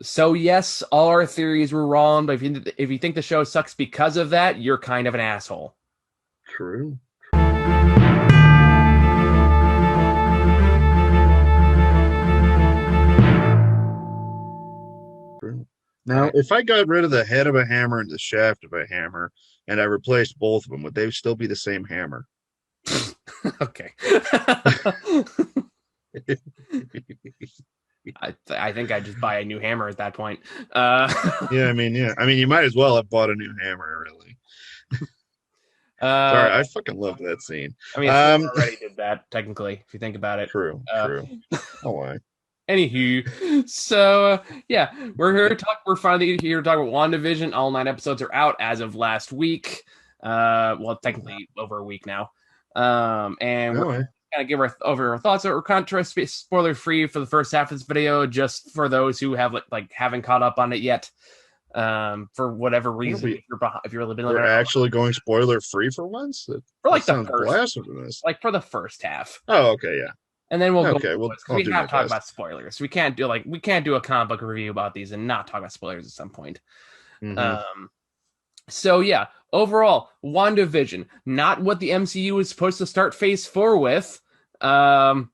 So yes, all our theories were wrong, but if you think the show sucks because of that, you're kind of an asshole. True. True. All Now, right. if I got rid of the head of a hammer and the shaft of a hammer, and I replaced both of them, would they still be the same hammer? Okay. I think I just buy a new hammer at that point. Yeah. I mean, you might as well have bought a new hammer, really. uh, Sorry, I fucking loved that scene. I mean, Thor Um, already did that technically, if you think about it. true, Uh, true. Oh, why? Anywho, so yeah, we're here to talk. We're finally here to talk about WandaVision. All 9 episodes are out as of last week. Well, technically over a week now. And we're Oh, kind of give our thoughts. We're kind of spoiler free for the first half of this video, just for those who have like haven't caught up on it yet. For whatever reason, if you're living we're actually going spoiler free for once. for That like the sounds first, blasphemous. like for the first half. Oh, okay, yeah. And then we'll go Okay, well, because I'll we do have my to talk best. about spoilers. We can't do a comic book review about these and not talk about spoilers at some point. Hmm. Um, so yeah, overall, WandaVision, not what the MCU is supposed to start Phase 4 with. Um,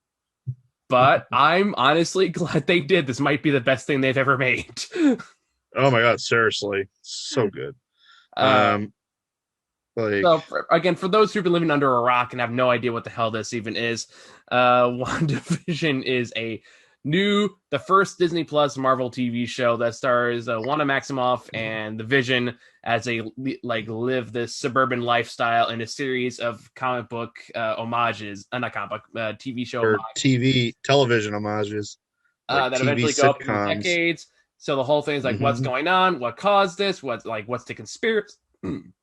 but I'm honestly glad they did. This might be the best thing they've ever made. Oh my God, seriously, so good. uh, Um, like, again, for those who've been living under a rock and have no idea what the hell this even is, WandaVision is the first Disney Plus Marvel TV show that stars Wanda Maximoff and the Vision as they live this suburban lifestyle in a series of comic book homages, not comic book, TV show or homages TV, television homages, like that TV eventually go up through the sitcoms. decades. So the whole thing is like, what's Hmm. going on? What caused this? What's the conspiracy?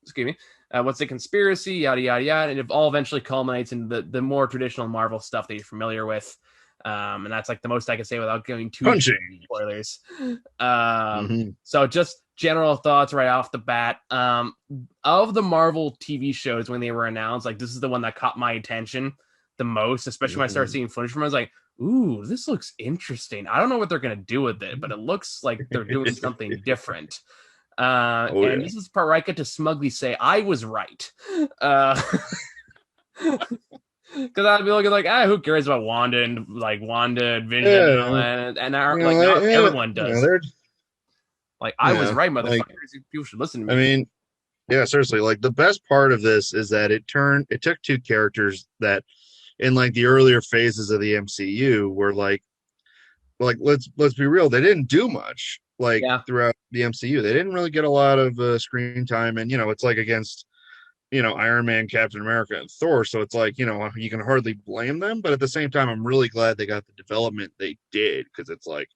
Excuse me. What's the conspiracy? Yada yada yada, and it all eventually culminates in the more traditional Marvel stuff that you're familiar with. And that's like the most I can say without going too deep Punching. spoilers. Hmm. So just general thoughts right off the bat. Of the Marvel TV shows when they were announced, like this is the one that caught my attention the most, especially when I started Hmm. seeing footage from it. I was like, ooh, this looks interesting. I don't know what they're gonna do with it, but it looks like they're doing something different. Oh And yeah. this is the part where I get to smugly say I was right. Uh, because I'd be looking like, who cares about Wanda and like Wanda and Vision and all Yeah, that, and you know, like now yeah, everyone you know, does. they're Like I was yeah, right, like motherfuckers. People should listen to I me. mean, yeah, seriously, like the best part of this is that it took two characters that in like the earlier phases of the MCU were like let's be real, they didn't do much like Yeah, throughout the MCU. They didn't really get a lot of screen time, and it's like against Iron Man, Captain America, and Thor. So it's like you can hardly blame them, but at the same time, I'm really glad they got the development they did because it's like,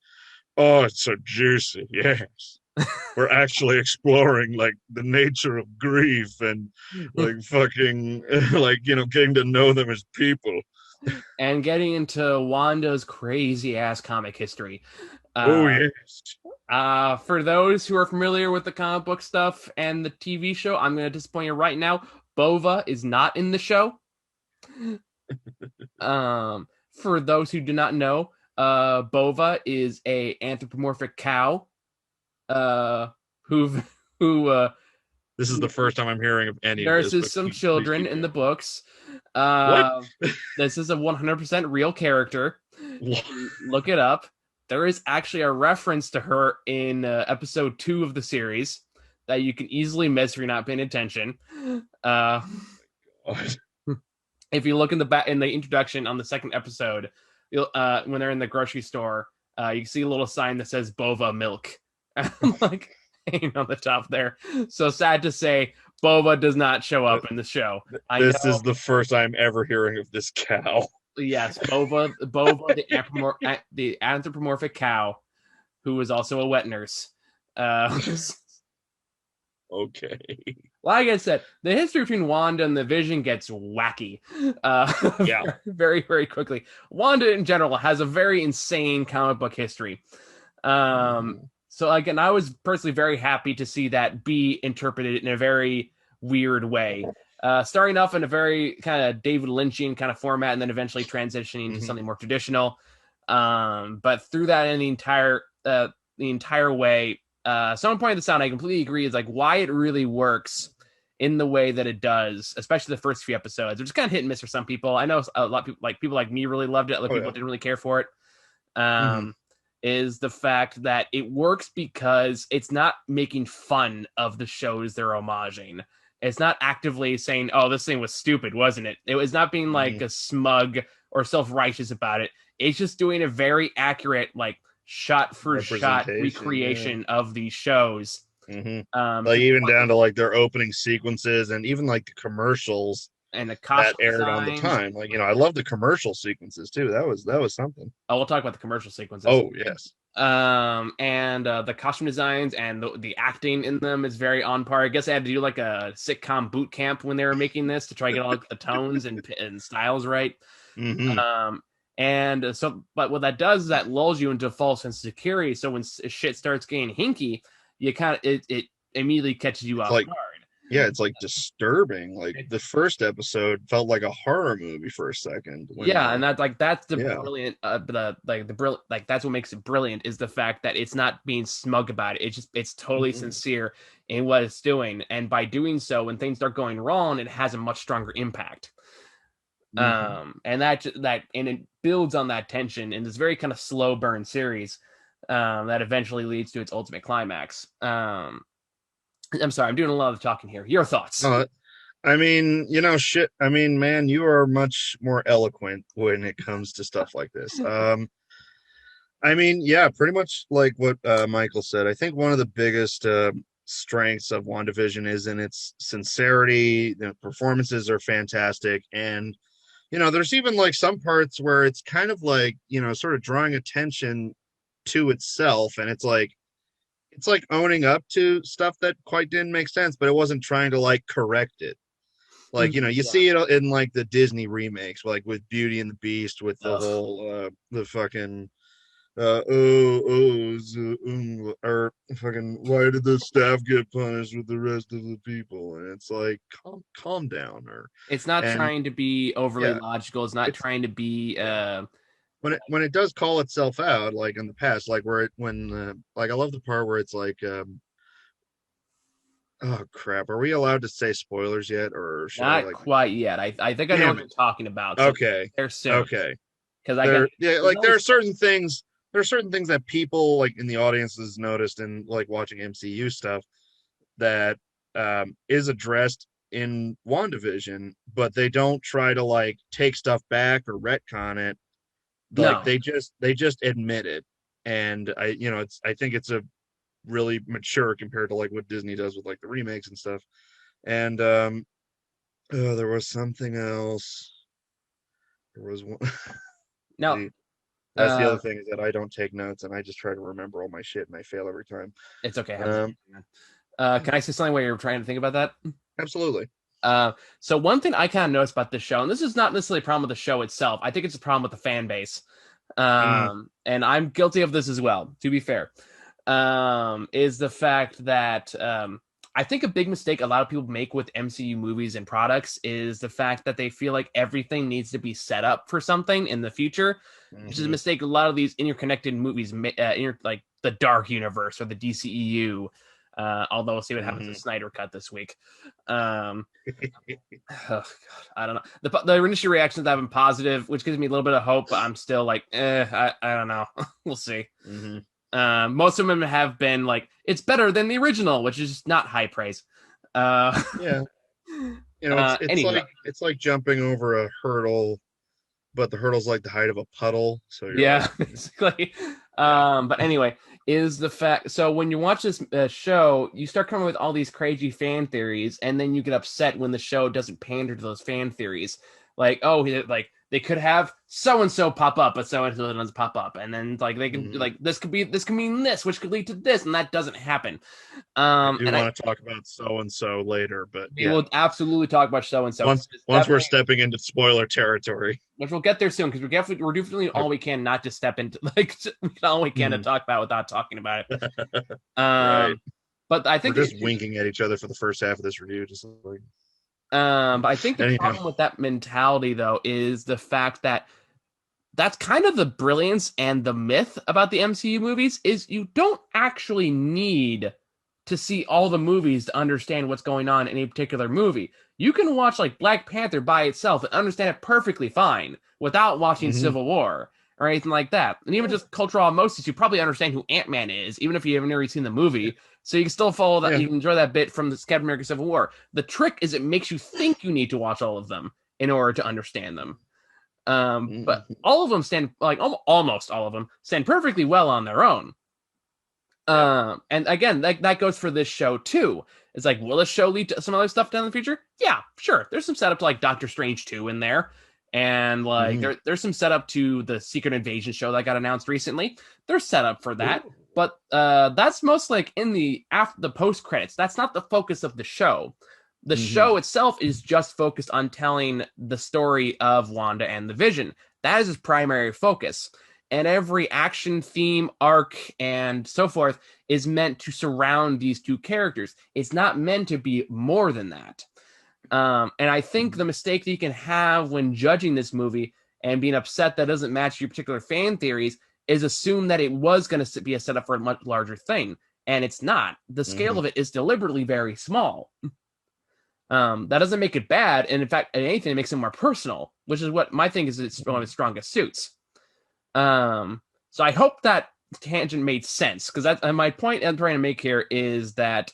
oh, it's so juicy. Yes, we're actually exploring like the nature of grief and like fucking like getting to know them as people. and getting into Wanda's crazy ass comic history. Oh Uh, yes. for those who are familiar with the comic book stuff and the TV show, I'm going to disappoint you right now. Bova is not in the show. For those who do not know, Bova is a anthropomorphic cow. Uh, who who This is the first time I'm hearing of any of this, nurses but some please children keep in the going. books. What? Uh, this is a 100% real character. You can look it up. There is actually a reference to her in episode 2 of the series that you can easily miss if you're not paying attention. Uh, if you look in the introduction on the second episode, when they're in the grocery store, you can see a little sign that says "Bova milk," like hanging on the top there. So sad to say, Bova does not show up in the show. I This know. is the first I'm ever hearing of this cow. Yes, Bova, the anthropomorphic cow, who is also a wet nurse. Uh, Okay. like I said, the history between Wanda and the Vision gets wacky Yeah. very, very quickly. Wanda in general has a very insane comic book history. Mhm. So again, I was personally very happy to see that be interpreted in a very weird way. Starting off in a very kind of David Lynchian kind of format, and then eventually transitioning to Mhm. something more traditional. But through that and the entire the entire way. Someone pointed this out, and I completely agree, is like why it really works in the way that it does, especially the first few episodes, which is kind of hit and miss for some people. I know a lot of people like me really loved it. Other people didn't really care for it. Is the fact that it works because it's not making fun of the shows they're homaging. It's not actively saying, "Oh, this thing was stupid, wasn't it?" It was not being like a smug or self-righteous about it. It's just doing a very accurate, like shot for shot recreation of these shows. Like even down to like their opening sequences and even like the commercials and the costume that aired on the time. Like, you know, I love the commercial sequences too. That was something. Oh, we'll talk about the commercial sequences. Oh, yes. And the costume designs and the acting in them is very on par. I guess they had to do like a sitcom boot camp when they were making this to try to get all the tones and styles right. And so, but what that does is that lulls you into a false sense of security. So when shit starts getting hinky, you kind of it immediately catches you off guard. Yeah, it's like disturbing. Like the first episode felt like a horror movie for a second. And that's the brilliant. That's what makes it brilliant is the fact that it's not being smug about it. It's totally sincere in what it's doing, and by doing so, when things start going wrong, it has a much stronger impact. And it builds on that tension in this very kind of slow burn series that eventually leads to its ultimate climax. I'm sorry, I'm doing a lot of talking here. Your thoughts? I mean, you know, shit. I mean, man, you are much more eloquent when it comes to stuff like this. I mean, yeah, pretty much like what Michael said. I think one of the biggest strengths of WandaVision is in its sincerity. The performances are fantastic. And, you know, there's even like some parts where it's kind of like, you know, sort of drawing attention to itself. And it's like owning up to stuff that quite didn't make sense, but it wasn't trying to like correct it. Like, you know, you see it in like the Disney remakes, like with Beauty and the Beast, with the whole, the fucking, or fucking, why did the staff get punished with the rest of the people? And it's like, calm down. Or it's not trying to be overly logical. It's not trying to be, when it does call itself out, like in the past, like where like I love the part where it's like, oh crap, are we allowed to say spoilers yet, or not quite yet? I think I know what you're talking about. So okay, they're soon. Okay, because there are certain things that people like in the audience has noticed in like watching MCU stuff that is addressed in WandaVision, but they don't try to like take stuff back or retcon it. Like they just admit it, and I think it's a really mature compared to like what Disney does with like the remakes and stuff. And there was something else. There was one. No, that's the other thing is that I don't take notes and I just try to remember all my shit and I fail every time. It's okay. Can I say something while you're trying to think about that? Absolutely. So one thing I kind of noticed about this show, and this is not necessarily a problem with the show itself, I think it's a problem with the fan base. And I'm guilty of this as well, to be fair, is the fact that I think a big mistake a lot of people make with MCU movies and products is the fact that they feel like everything needs to be set up for something in the future, which is a mistake a lot of these interconnected movies, like the Dark Universe or the DCEU, although we'll see what happens with Snyder Cut this week. Oh God, I don't know. The initial reactions have been positive, which gives me a little bit of hope, but I'm still like, I don't know. We'll see. Most of them have been like, it's better than the original, which is not high praise. Yeah. You know, it's like jumping over a hurdle, but the hurdle's like the height of a puddle. So basically. But anyway, is the fact. So when you watch this show, you start coming with all these crazy fan theories, and then you get upset when the show doesn't pander to those fan theories. Like, like they could have so and so pop up, but so and so doesn't pop up, and then like they can like this could mean this, which could lead to this, and that doesn't happen. I do want to talk about so and so later, but we will absolutely talk about so and so once we're stepping into spoiler territory, which we'll get there soon because we're definitely all we can not to step into like all we can to talk about without talking about it. Right. But I think we're just winking at each other for the first half of this review, just like. But I think the problem with that mentality, though, is the fact that that's kind of the brilliance and the myth about the MCU movies is you don't actually need to see all the movies to understand what's going on in a particular movie. You can watch like Black Panther by itself and understand it perfectly fine without watching Civil War or anything like that. And even just cultural osmosis, you probably understand who Ant-Man is, even if you haven't already seen the movie. So you can still follow that. You can enjoy that bit from the Captain America Civil War. The trick is it makes you think you need to watch all of them in order to understand them. But all of them stand, like almost all of them stand perfectly well on their own. And again, that goes for this show too. It's like, will this show lead to some other stuff down in the future? Yeah, sure. There's some setup to like Doctor Strange 2 in there. And like there's some setup to the Secret Invasion show that got announced recently. There's setup for that. But that's most like in the after the post credits. That's not the focus of the show. The show itself is just focused on telling the story of Wanda and the Vision. That is its primary focus. And every action, theme, arc, and so forth is meant to surround these two characters. It's not meant to be more than that. And I think the mistake that you can have when judging this movie and being upset that doesn't match your particular fan theories is assume that it was going to be a setup for a much larger thing. And it's not. The scale of it is deliberately very small. That doesn't make it bad. And in fact, anything, it makes it more personal, which is what my thing is. It's one of its strongest suits. So I hope that tangent made sense, because that's my point I'm trying to make here is that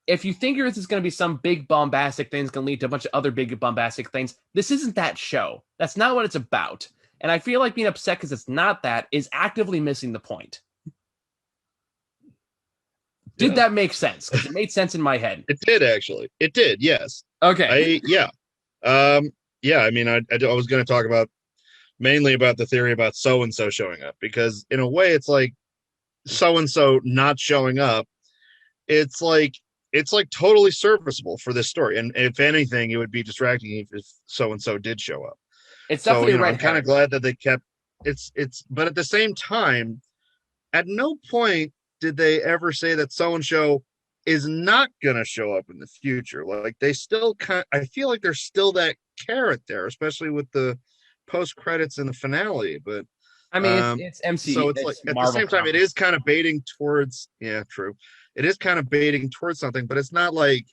if you think this is going to be some big bombastic thing that's going to lead to a bunch of other big bombastic things, this isn't that show. That's not what it's about. And I feel like being upset because it's not that is actively missing the point. Did that make sense? Because it made sense in my head. It did, actually. It did, yes. Okay. I mean, I was going to talk about mainly about the theory about so-and-so showing up, because in a way it's like so-and-so not showing up. It's like totally serviceable for this story. And if anything, it would be distracting if so-and-so did show up. It's definitely I'm kind of glad that they kept but at the same time, at no point did they ever say that so-and-so is not going to show up in the future. Like they still I feel like there's still that carrot there, especially with the post credits and the finale. But I mean, it's MCU. So it's like at the same time, it is kind of baiting towards. Yeah, true. It is kind of baiting towards something, but it's not like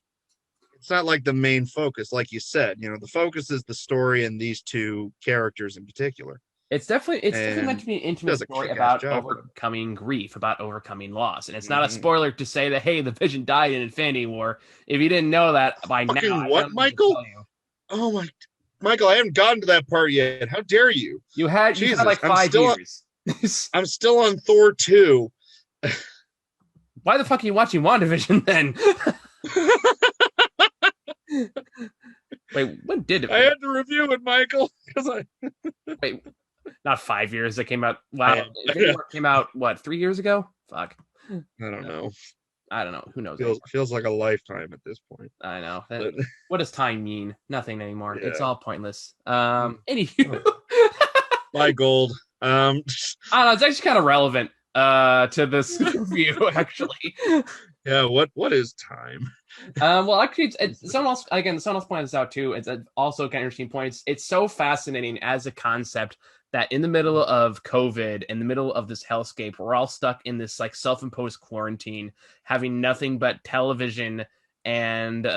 the main focus, like you said. You know, the focus is the story and these two characters in particular. It's definitely meant to be an intimate story about overcoming grief, about overcoming loss. And it's not a spoiler to say that, hey, the Vision died in Infinity War. If you didn't know that by now. What, Michael? Oh, my. Michael, I haven't gotten to that part yet. How dare you? You had like 5 years. I'm still on Thor 2. Why the fuck are you watching WandaVision then? Wait, when did it? I had to review it, Michael. Wait. Not 5 years. It came out. Wow. It came out, what, 3 years ago? Fuck. I don't know. Who knows? Feels like a lifetime at this point. I know. But what does time mean? Nothing anymore. Yeah. It's all pointless. Anywho. My gold. I don't know. It's actually kind of relevant to this review, actually. Yeah. What is time? Well, actually, someone else pointed this out too. It's also kind of interesting point. It's so fascinating as a concept that in the middle of COVID, in the middle of this hellscape, we're all stuck in this like self-imposed quarantine, having nothing but television and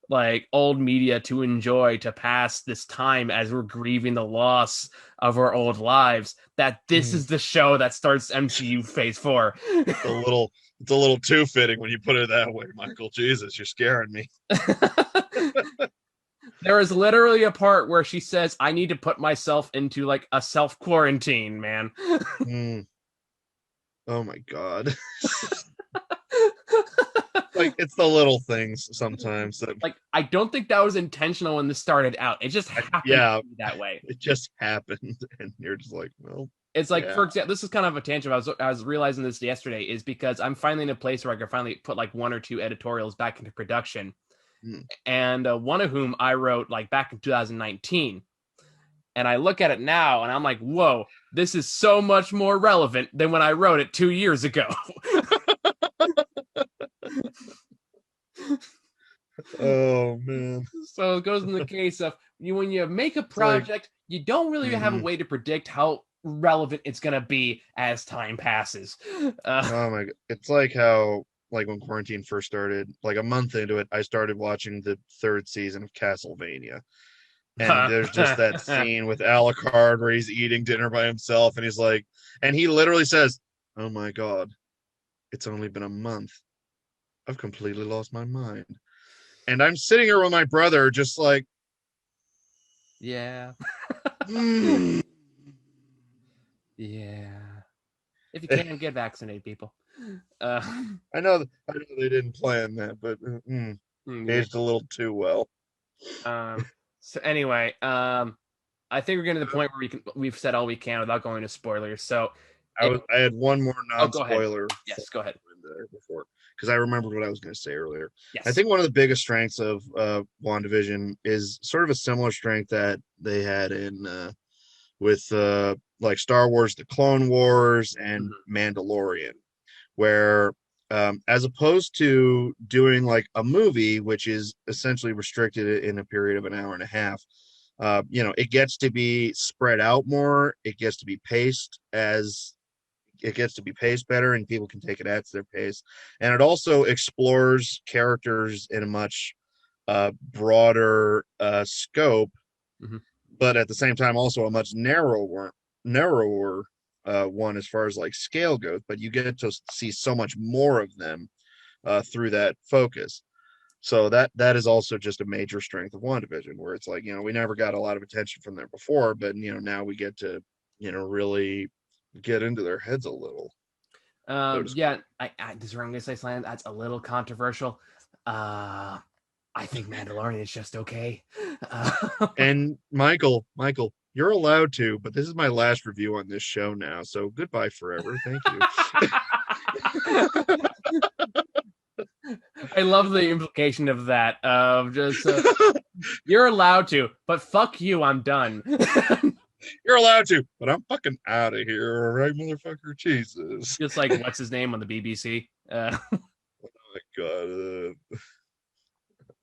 like old media to enjoy to pass this time as we're grieving the loss of our old lives. That this is the show that starts MCU Phase 4. It's a little too fitting when you put it that way, Michael. Jesus, you're scaring me. There is literally a part where she says, I need to put myself into like a self-quarantine, man. Oh my God. Like, it's the little things sometimes that... Like, I don't think that was intentional when this started out. It just happened to be that way. It just happened, and you're just like, well... It's like, for example, this is kind of a tangent. I was realizing this yesterday, is because I'm finally in a place where I can finally put like 1 or 2 editorials back into production. And one of whom I wrote like back in 2019. And I look at it now and I'm like, whoa, this is so much more relevant than when I wrote it 2 years ago. Oh, man. So it goes in the case of when you make a project, you don't really have a way to predict how relevant it's gonna be as time passes. Oh my god, it's like how like when quarantine first started, like a month into it, I started watching the third season of Castlevania. And there's just that scene with Alucard where he's eating dinner by himself, and he's like, and he literally says, "Oh my god, it's only been a month. I've completely lost my mind." And I'm sitting here with my brother, just like, yeah. Yeah. If you can, get vaccinated, people. I know they didn't plan that, but aged a little too well. So anyway, I think we're getting to the point where we've said all we can without going to spoilers. So I had one more non-spoiler. Yes, go ahead. Before, because I remembered what I was going to say earlier. Yes. I think one of the biggest strengths of WandaVision is sort of a similar strength that they had in with like Star Wars, The Clone Wars, and Mandalorian, where as opposed to doing like a movie, which is essentially restricted in a period of an hour and a half, it gets to be spread out more. It gets to be paced better, and people can take it at their pace. And it also explores characters in a much broader scope, but at the same time also a much narrower one as far as like scale goes. But you get to see so much more of them through that focus. So that is also just a major strength of WandaVision, where it's like, we never got a lot of attention from there before, but now we get to really get into their heads a little. Yeah, this is where I'm gonna say something that's a little controversial. I think Mandalorian is just okay. And Michael, you're allowed to, but this is my last review on this show now, so goodbye forever. Thank you. I love the implication of that. Of just you're allowed to, but fuck you, I'm done. You're allowed to, but I'm fucking out of here, right, motherfucker? Jesus. Just like what's his name on the BBC? Oh my god.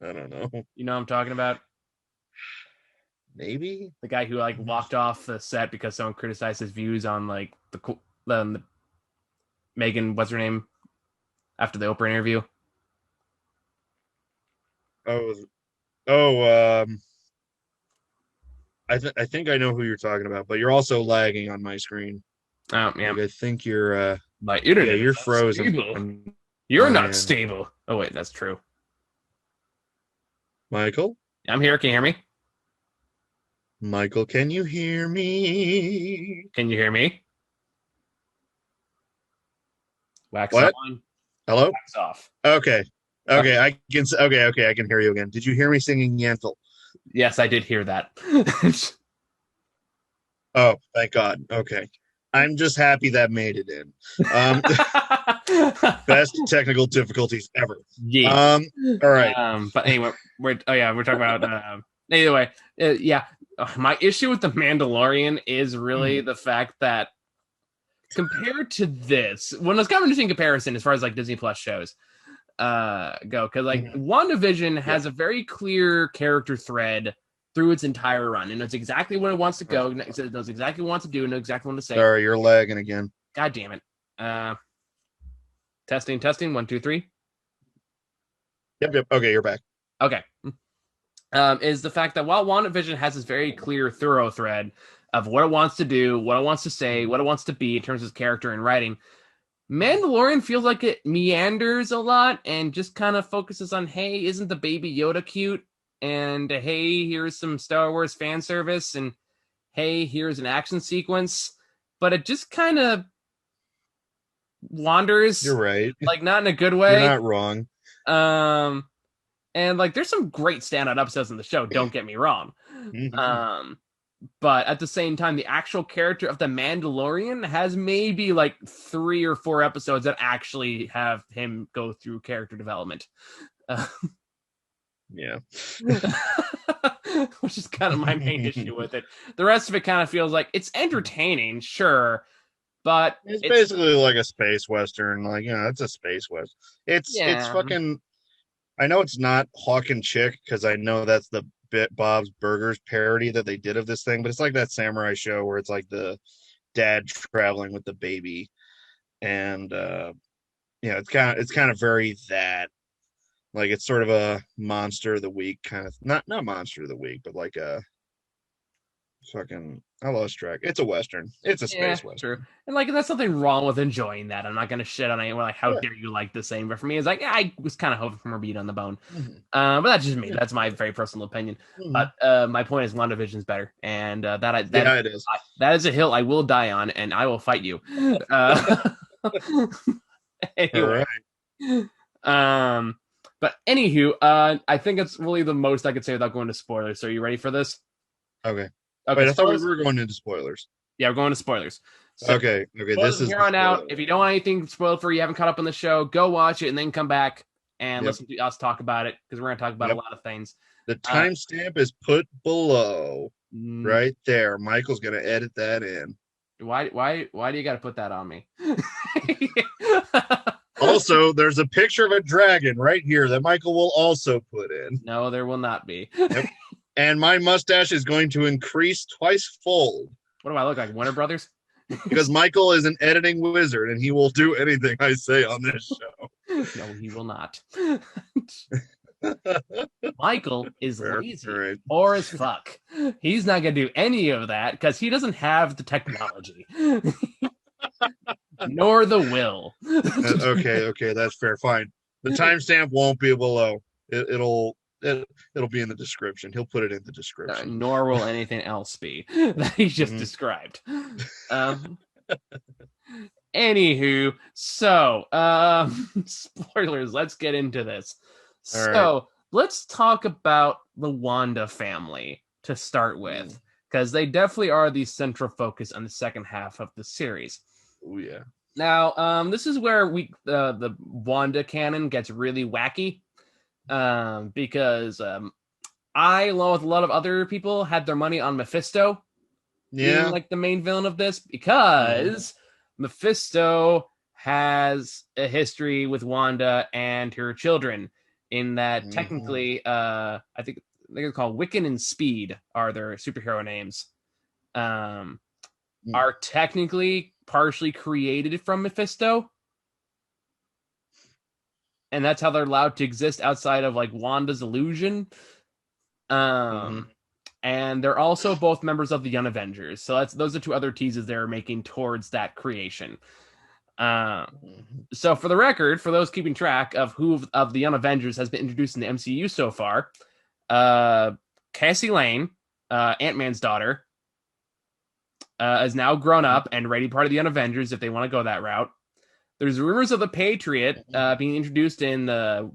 I don't know. You know what I'm talking about? Maybe the guy who like walked off the set because someone criticized his views on like the Megan, what's her name, after the Oprah interview. I think I know who you're talking about, but you're also lagging on my screen. Oh yeah, like, I think you're my internet. Yeah, you're frozen. You're not stable. Oh wait, that's true. Michael, I'm here. Can you hear me? Michael, can you hear me? Can you hear me? Wax what? on. Hello? Wax off. Okay. I can. Okay, I can hear you again. Did you hear me singing Yentl? Yes, I did hear that. Oh, thank God. Okay. I'm just happy that made it in. Best technical difficulties ever. Yeah. All right. But anyway, we're talking about anyway, yeah. My issue with the Mandalorian is really the fact that compared to this, when it's kind of an interesting comparison as far as like Disney Plus shows go, because like WandaVision has a very clear character thread through its entire run. It knows exactly where it wants to go. It knows exactly what it wants to do. And knows exactly what to say. Sorry, you're lagging again. God damn it. Testing. 1, 2, 3. Yep. Okay, you're back. Okay. Is the fact that while WandaVision has this very clear, thorough thread of what it wants to do, what it wants to say, what it wants to be in terms of character and writing, Mandalorian feels like it meanders a lot and just kind of focuses on, hey, isn't the baby Yoda cute? And hey, here's some Star Wars fan service, and hey, here's an action sequence. But it just kind of wanders. You're right. Like, not in a good way. You're not wrong. And like, there's some great standout episodes in the show, don't get me wrong. But at the same time, the actual character of the Mandalorian has maybe like 3 or 4 episodes that actually have him go through character development. Yeah. Which is kind of my main issue with it. The rest of it kind of feels like it's entertaining, sure, but it's basically like a space western. Like, it's a space western. It's fucking. I know it's not Hawk and Chick, because I know that's the Bob's Burgers parody that they did of this thing, but it's like that samurai show where it's like the dad traveling with the baby, and it's kind of very that. Like it's sort of a monster of the week kind of, not monster of the week, but like a fucking, I lost track. It's a western. It's a space western. True. And like, there's nothing wrong with enjoying that. I'm not gonna shit on anyone like, how dare you like the same. But for me, it's like, yeah, I was kind of hoping for more beat on the bone. But that's just me. That's my very personal opinion. But my point is, WandaVision's better, and it is. That is a hill I will die on, and I will fight you. Anyway. But anywho, I think it's really the most I could say without going to spoilers. So are you ready for this? Okay. Wait, I thought we were going into spoilers. Yeah, we're going to spoilers. So okay. This is here on out. If you don't want anything spoiled for you, haven't caught up on the show, go watch it and then come back and listen to us talk about it, because we're going to talk about a lot of things. The timestamp is put below, right there. Michael's going to edit that in. Why do you got to put that on me? Also, there's a picture of a dragon right here that Michael will also put in. No, there will not be. Yep. And my mustache is going to increase twice-fold. What do I look like, Warner Brothers? Because Michael is an editing wizard, and he will do anything I say on this show. No, he will not. Michael is lazy or as fuck. He's not going to do any of that because he doesn't have the technology. Nor the will. Okay, that's fair. Fine. The timestamp won't be below. It'll be in the description. He'll put it in the description. Nor will anything else be that he just described. Anywho, so spoilers. Let's get into this. Let's talk about the Wanda family to start with, because they definitely are the central focus on the second half of the series. Oh yeah. Now, this is where the Wanda canon gets really wacky, because I, along with a lot of other people, had their money on Mephisto being like the main villain of this, because Mephisto has a history with Wanda and her children, in that technically, I think they're called Wiccan and Speed are their superhero names, are technically partially created from Mephisto, and that's how they're allowed to exist outside of like Wanda's illusion. And they're also both members of the Young Avengers, so those are two other teases they're making towards that creation. So for the record, for those keeping track of who of the Young Avengers has been introduced in the MCU so far, Cassie Lane, Ant-Man's daughter, is now grown up and ready part of the Young Avengers if they want to go that route. There's rumors of the Patriot being introduced in the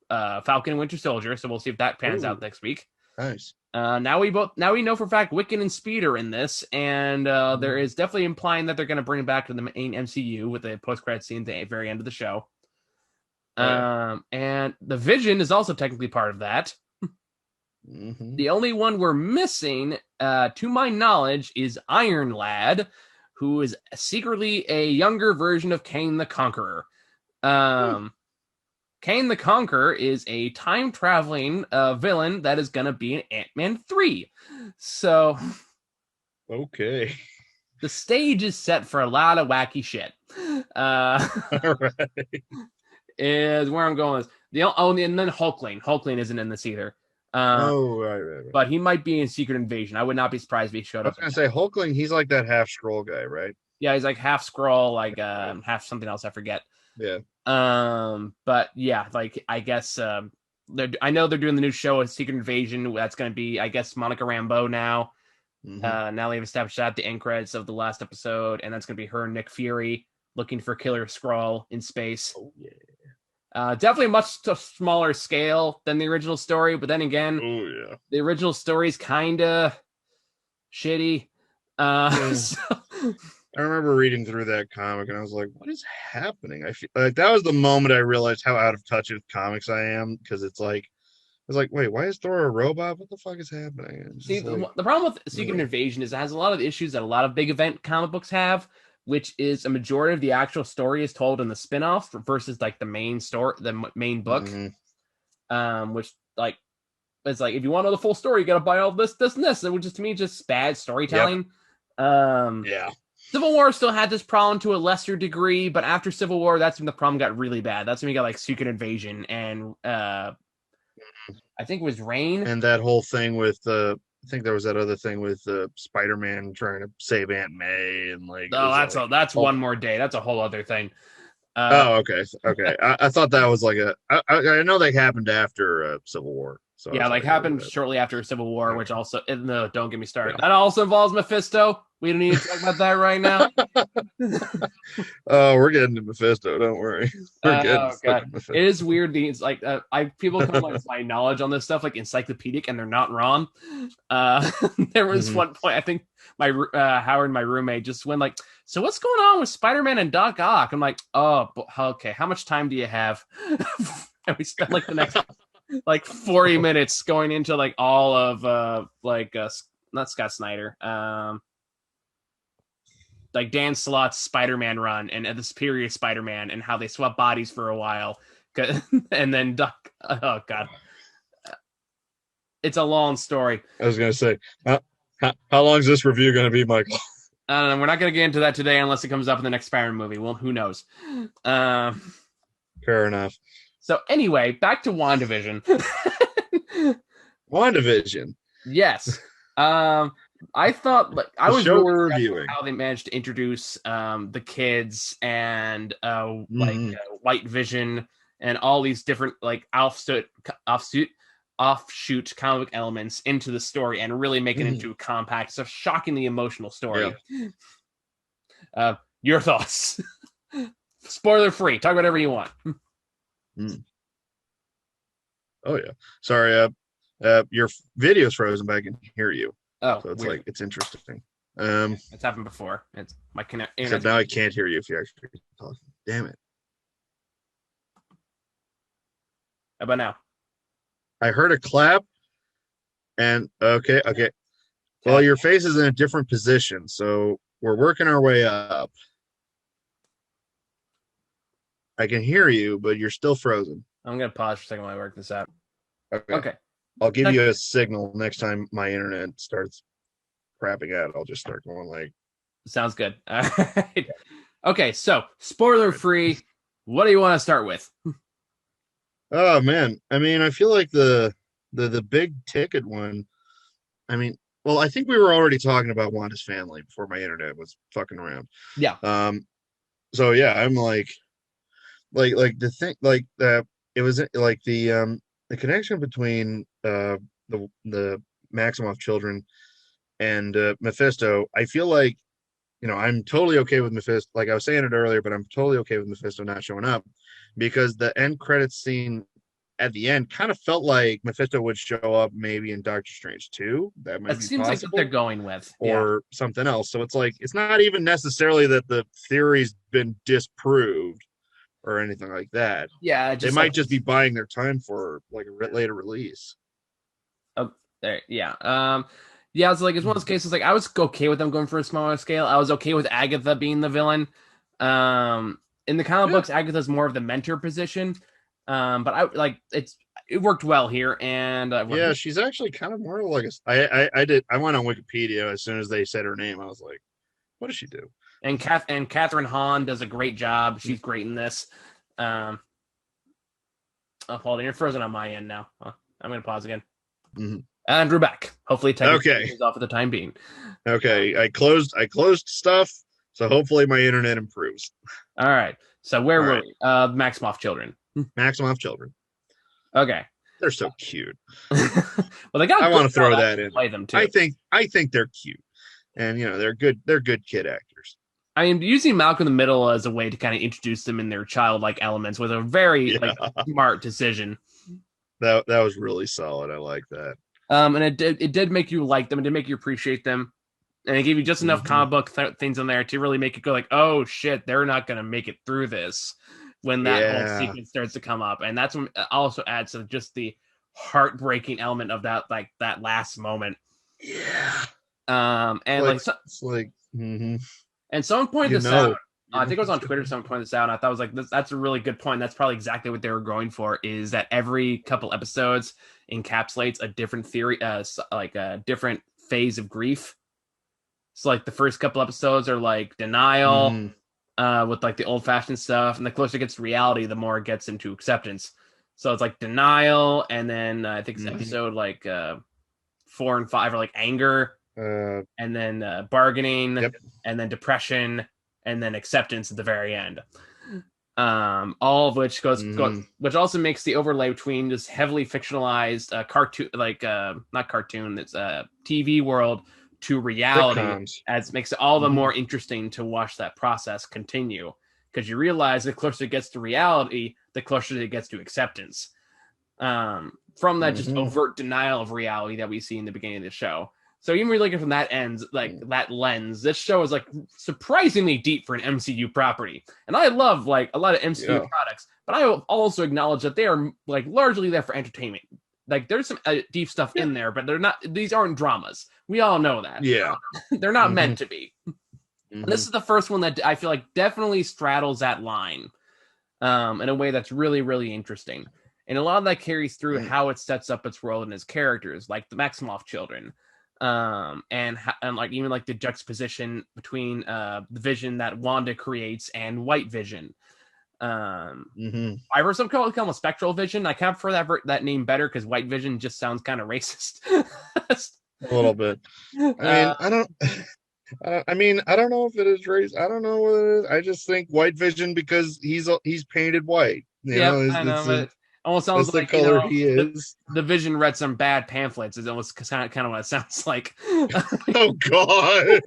Falcon and Winter Soldier, so we'll see if that pans out next week. Nice. Now we know for a fact Wiccan and Speed are in this, and there is definitely implying that they're going to bring it back to the main MCU with a post-credit scene at the very end of the show. And the Vision is also technically part of that. The only one we're missing, to my knowledge, is Iron Lad, who is secretly a younger version of Kane the Conqueror. Kane the Conqueror is a time-traveling villain that is going to be in Ant-Man 3. So, okay. The stage is set for a lot of wacky shit. All right. Is where I'm going. And then Hulkling. Hulkling isn't in this either. Right. But he might be in Secret Invasion. I would not be surprised if he showed up. I was going to say, Hulkling, he's like that half Skrull guy, right? Yeah, he's like half Skrull, like half something else, I forget. Yeah. But yeah, like I guess I know they're doing the new show, Secret Invasion. That's going to be, I guess, Monica Rambeau now. Now they've established that at the end credits of the last episode, and that's going to be her and Nick Fury looking for Killer Skrull in space. Oh yeah. Definitely a much smaller scale than the original story, but then again, the original story is kind of shitty. So... I remember reading through that comic and I was like, what is happening? I feel like that was the moment I realized how out of touch with comics I am, because it's like, I was like, wait, why is Thor a robot? What the fuck is happening? See, the problem with Secret Invasion is it has a lot of issues that a lot of big event comic books have, which is a majority of the actual story is told in the spin-off versus like the main story, the main book, which like it's like, if you want to know the full story, you got to buy all this, and this, which is to me just bad storytelling. Yeah. Civil War still had this problem to a lesser degree, but after Civil War, that's when the problem got really bad. That's when we got like Secret Invasion and I think it was Reign. And that whole thing with I think there was that other thing with Spider-Man trying to save Aunt May and like. Oh, that's one more day. That's a whole other thing. Okay. I thought that was like I know that happened after Civil War. So yeah, like happened shortly after Civil War, which also no, don't get me started. Yeah. That also involves Mephisto. We don't need to talk about that right now. Oh, we're getting to Mephisto. Don't worry. We're getting God. Mephisto. It is weird. It's like people come like my knowledge on this stuff like encyclopedic, and they're not wrong. There was one point I think my Howard, my roommate, just went like, "So what's going on with Spider-Man and Doc Ock?" I'm like, "Oh, okay. How much time do you have?" And we spent like the next like 40 minutes going into like all of not Scott Snyder, like Dan Slott's Spider-Man run and the Superior Spider-Man and how they swap bodies for a while, and then Doc. Oh God, it's a long story. I was gonna say, how long is this review gonna be, Michael? I don't know. We're not gonna get into that today unless it comes up in the next Spider-Man movie. Well, who knows? Fair enough. So anyway, back to WandaVision. WandaVision. Yes. I thought like I was really reviewing how they managed to introduce the kids and White Vision and all these different like offshoot comic book elements into the story and really make it into a compact, so shockingly emotional story. Yeah. Your thoughts? Spoiler free. Talk whatever you want. Oh yeah. Sorry. Your video's frozen, but I can hear you. Oh, so it's weird. like it's interesting. It's happened before. It's my connect. Except now I can't hear you if you actually talk. Damn it. How about now? I heard a clap, and okay. Well, your face is in a different position, so we're working our way up. I can hear you, but you're still frozen. I'm gonna pause for a second while I work this out. Okay. I'll give you a signal next time my internet starts crapping out. I'll just start going like. Sounds good. All right. Okay, so spoiler free. What do you want to start with? Oh man, I mean, I feel like the big ticket one. I mean, well, I think we were already talking about Wanda's family before my internet was fucking around. Yeah. So yeah, I'm like the thing, like it was like the connection between the Maximoff children and Mephisto. I feel like, I'm totally okay with Mephisto. Like I was saying it earlier, but I'm totally okay with Mephisto not showing up because the end credits scene at the end kind of felt like Mephisto would show up maybe in Doctor Strange 2. That might be seems possible, like what they're going with, or something else. So it's like it's not even necessarily that the theory's been disproved or anything like that. Yeah, they might just be buying their time for like a later release. Oh, there, yeah. Yeah, it's like it's one of those cases. Like I was okay with them going for a smaller scale. I was okay with Agatha being the villain. In the comic books, Agatha's more of the mentor position. But I like it worked well here, and she's actually kind of more like I went on Wikipedia as soon as they said her name. I was like, what does she do? And Catherine Hahn does a great job. She's great in this. Hold on, you're frozen on my end now. I'm gonna pause again. And we're back. Hopefully, technically is off for the time being. Okay, I closed stuff, so hopefully my internet improves. All right. So where were we? Maximoff children. Maximoff children. Okay. They're so cute. Well, they got. I want to throw that in. Play them too. I think they're cute, and they're good. They're good kid actors. I mean, using Malcolm in the Middle as a way to kind of introduce them in their childlike elements was a very smart decision. That was really solid. I like that. And it did make you like them. It did make you appreciate them, and it gave you just enough comic book things in there to really make it go like, oh shit, they're not gonna make it through this when that whole sequence starts to come up, and that's when it also adds to just the heartbreaking element of that that last moment. Yeah. And it's like. And someone pointed this out. I think it was on Twitter someone pointed this out, and I thought it was like, that's a really good point. That's probably exactly what they were going for, is that every couple episodes encapsulates a different theory, like a different phase of grief. So like the first couple episodes are like denial, with like the old-fashioned stuff, and the closer it gets to reality, the more it gets into acceptance. So it's like denial, and then I think it's episode like 4 and 5 are like anger, and then bargaining, and then depression, and then acceptance at the very end. All of which goes, which also makes the overlay between this heavily fictionalized cartoon, like not cartoon, it's a TV world, to reality, as makes it all the more interesting to watch that process continue, because you realize the closer it gets to reality, the closer it gets to acceptance. From that just overt denial of reality that we see in the beginning of the show. So even looking from that end, like that lens, this show is like surprisingly deep for an MCU property. And I love like a lot of MCU products, but I also acknowledge that they are like largely there for entertainment. Like there's some deep stuff in there, but these aren't dramas. We all know that. Yeah. They're not meant to be. This is the first one that I feel like definitely straddles that line in a way that's really, really interesting. And a lot of that carries through how it sets up its world and its characters, like the Maximoff children. And like even like the juxtaposition between the vision that Wanda creates and White Vision. I heard some call it Spectral Vision. I kind of prefer that name better because White Vision just sounds kind of racist. A little bit. I don't know if it is race. I don't know what it is. I just think White Vision because he's painted white. I know, but it almost sounds like the color he is. The Vision read some bad pamphlets. It's almost kind of what it sounds like. Oh God,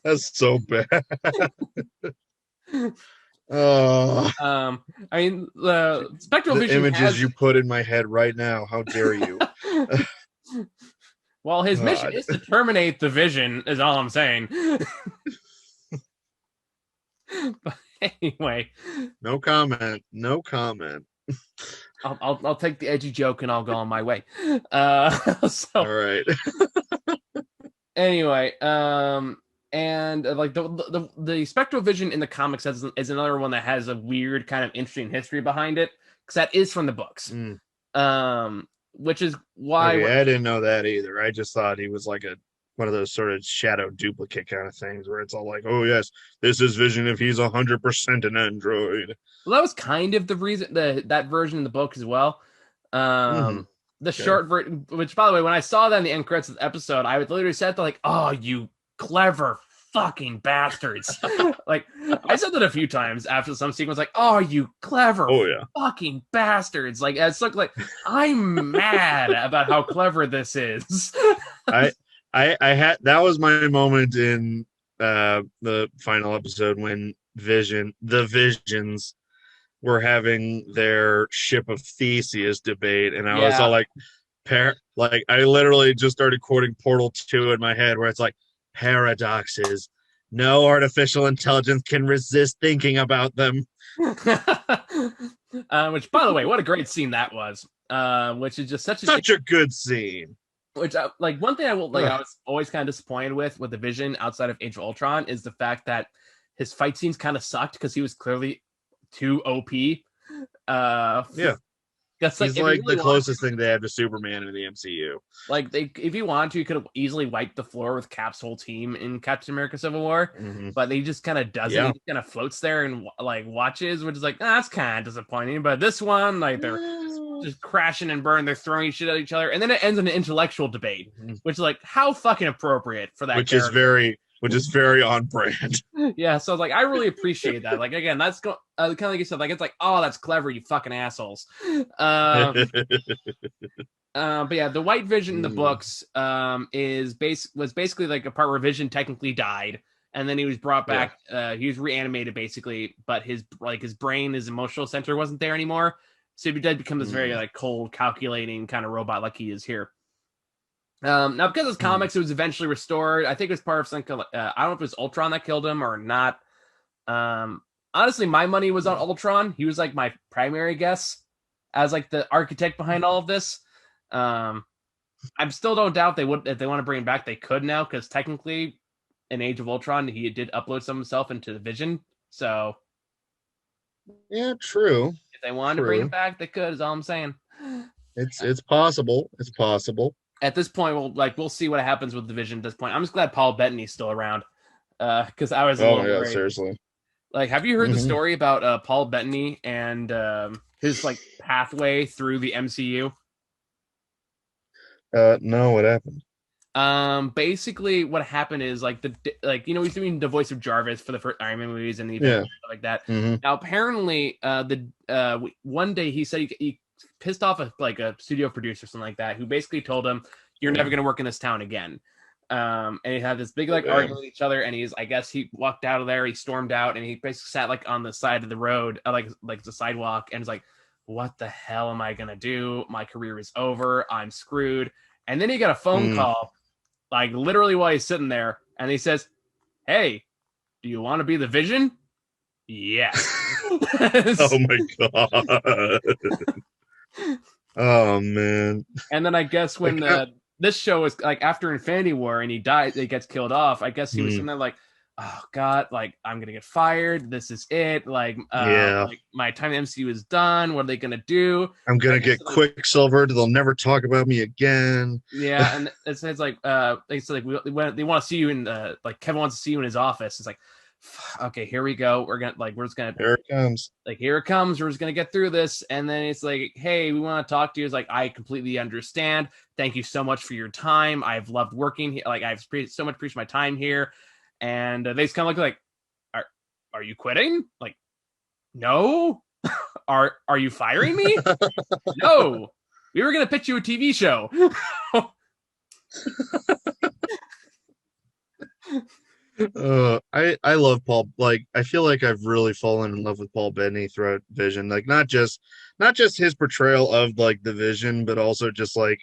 that's so bad. I mean, the Spectral Vision images you put in my head right now. How dare you? Well, his mission is to terminate the Vision, is all I'm saying. But anyway, no comment. I'll take the edgy joke and I'll go on my way. So all right. Anyway, and like the Spectral Vision in the comics is another one that has a weird kind of interesting history behind it, because that is from the books. Which is why I didn't know that either. I just thought he was like one of those sort of shadow duplicate kind of things where it's all like, oh yes, this is Vision if he's 100% an android. Well, that was kind of the reason that version in the book as well. The short version, which by the way, when I saw that in the end credits of the episode, I would literally said like, "Oh, you clever fucking bastards!" Like I said that a few times after some sequence, like, "Oh, you clever fucking bastards!" Like it's like I'm mad about how clever this is. I had that was my moment in the final episode when the Visions were having their Ship of Theseus debate, and I was all like, I literally just started quoting Portal 2 in my head, where it's like, paradoxes. No artificial intelligence can resist thinking about them. Which, by the way, what a great scene that was. Which is just such a good scene. Which, like, one thing I was always kind of disappointed with the Vision outside of Age of Ultron is the fact that his fight scenes kind of sucked because he was clearly too OP. That's he's like the closest thing they have to Superman in the MCU. Like if you wanted to, you could have easily wiped the floor with Cap's whole team in Captain America: Civil War, but they just kind of doesn't. He kind of floats there and like watches, which is like that's kind of disappointing. But this one, like they're just crashing and burning, they're throwing shit at each other, and then it ends in an intellectual debate, which is like how fucking appropriate for that. Which is very on brand. Yeah, so like I really appreciate that. Like again, that's kind of like you said. Like it's like, oh, that's clever, you fucking assholes. But yeah, the White Vision in the books was basically like a part where Vision technically died, and then he was brought back. He was reanimated basically, but his brain, his emotional center wasn't there anymore. So he did become this very like cold, calculating kind of robot, like he is here. Now, because it's comics, it was eventually restored. I think it was part of something. I don't know if it was Ultron that killed him or not. Honestly, my money was on Ultron. He was like my primary guess as like the architect behind all of this. I still don't doubt they would, if they want to bring him back, they could now, because technically in Age of Ultron, he did upload some himself into the Vision. So Yeah, true. if they wanted to bring him True. back, they could. Is all I'm saying. It's possible. It's possible. At this point, we'll see what happens with the Vision. At this point, I'm just glad Paul Bettany's still around. Because I was a Oh little yeah, worried. seriously. Like, have you heard the Hmm. story about Paul Bettany and his like pathway through the MCU? No, what happened? Basically, what happened is he's doing the voice of Jarvis for the first Iron Man movies and the Yeah. Avengers and stuff like that. Hmm. Now, apparently, one day he said he pissed off a studio producer or something like that, who basically told him, "You're never gonna work in this town again." And he had this big argument with each other, and I guess he walked out of there, he stormed out, and he basically sat like on the side of the road, like the sidewalk, and was like, "What the hell am I gonna do? My career is over. I'm screwed." And then he got a phone call, like literally while he's sitting there, and he says, "Hey, do you want to be the Vision?" Yes. Oh my god. Oh man. And then I guess when this show is like after Infinity War and he dies, he gets killed off. I guess he was sitting there like, "Oh God, like I'm gonna get fired. This is it. Like, like my time in MCU is done. What are they gonna do? I'm gonna get Quicksilver. They'll never talk about me again." Yeah, and it's like they said like they want to see you in like Kevin wants to see you in his office. It's like, okay, here we go. We're just gonna here it comes. Like, here it comes. We're just gonna get through this. And then it's like, hey, we want to talk to you. It's like, I completely understand. Thank you so much for your time. I've loved working here. Like, I've so much appreciated my time here. And they just kind of look like, are you quitting? Like, no. Are you firing me? No. We were gonna pitch you a TV show. I love Paul. Like, I feel like I've really fallen in love with Paul Bettany throughout Vision. Like, not just his portrayal of like the Vision, but also just like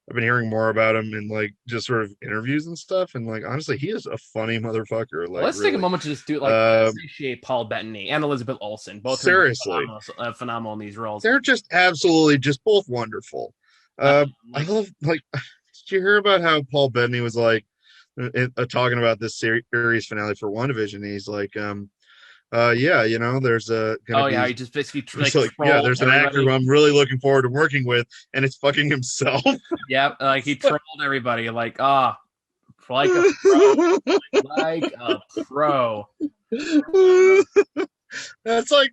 I've been hearing more about him in like just sort of interviews and stuff. And like, honestly, he is a funny motherfucker. Like, let's take a moment to just do appreciate Paul Bettany and Elizabeth Olsen. Both seriously phenomenal in these roles. They're just absolutely just both wonderful. I love like. Did you hear about how Paul Bettany was like talking about this series finale for WandaVision? He's like, yeah, you know, there's a he just basically there's an actor who I'm really looking forward to working with, and it's fucking himself. Yeah, like he trolled everybody, like like a pro. That's like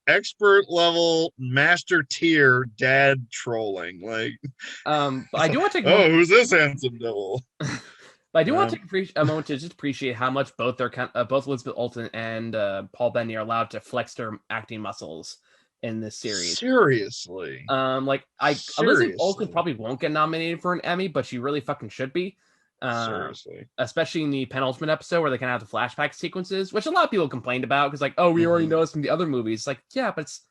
expert level master tier dad trolling. Like, I do want to take who's this handsome devil? But I do want to take a moment to just appreciate how much both Elizabeth Olsen and Paul Bettany are allowed to flex their acting muscles in this series. Seriously. Elizabeth Olsen probably won't get nominated for an Emmy, but she really fucking should be. Seriously. Especially in the penultimate episode where they kind of have the flashback sequences, which a lot of people complained about because, like, we already know this from the other movies. Like, yeah, but it's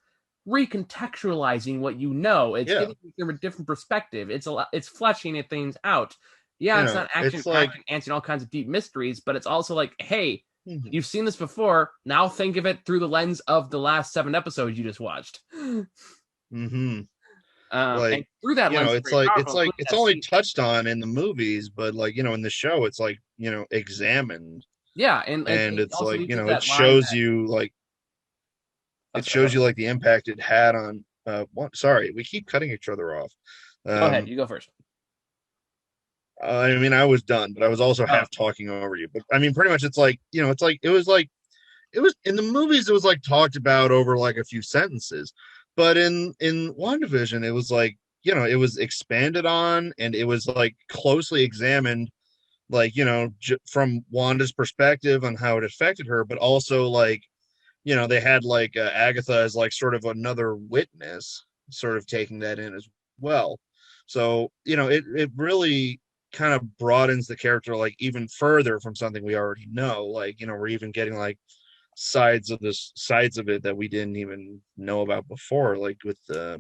recontextualizing what you know. It's giving you a different perspective. It's fleshing things out. Yeah, it's not action answering all kinds of deep mysteries, but it's also like, hey, you've seen this before. Now think of it through the lens of the last 7 episodes you just watched. Mm-hmm. And through that lens, it's only touched on in the movies, but like, you know, in the show, it's like, you know, examined. Yeah, and it's like, you know, it shows you like the impact it had on. Sorry, we keep cutting each other off. Go ahead, you go first. I mean, I was done, but I was also half talking over you. But I mean, pretty much, it's like, you know, it was in the movies, it was like talked about over like a few sentences, but in WandaVision, it was like, you know, it was expanded on and it was like closely examined, like, you know, from Wanda's perspective on how it affected her, but also like, you know, they had like Agatha as like sort of another witness, sort of taking that in as well. So, you know, it really kind of broadens the character like even further from something we already know. Like, you know, we're even getting like sides of it that we didn't even know about before, like with I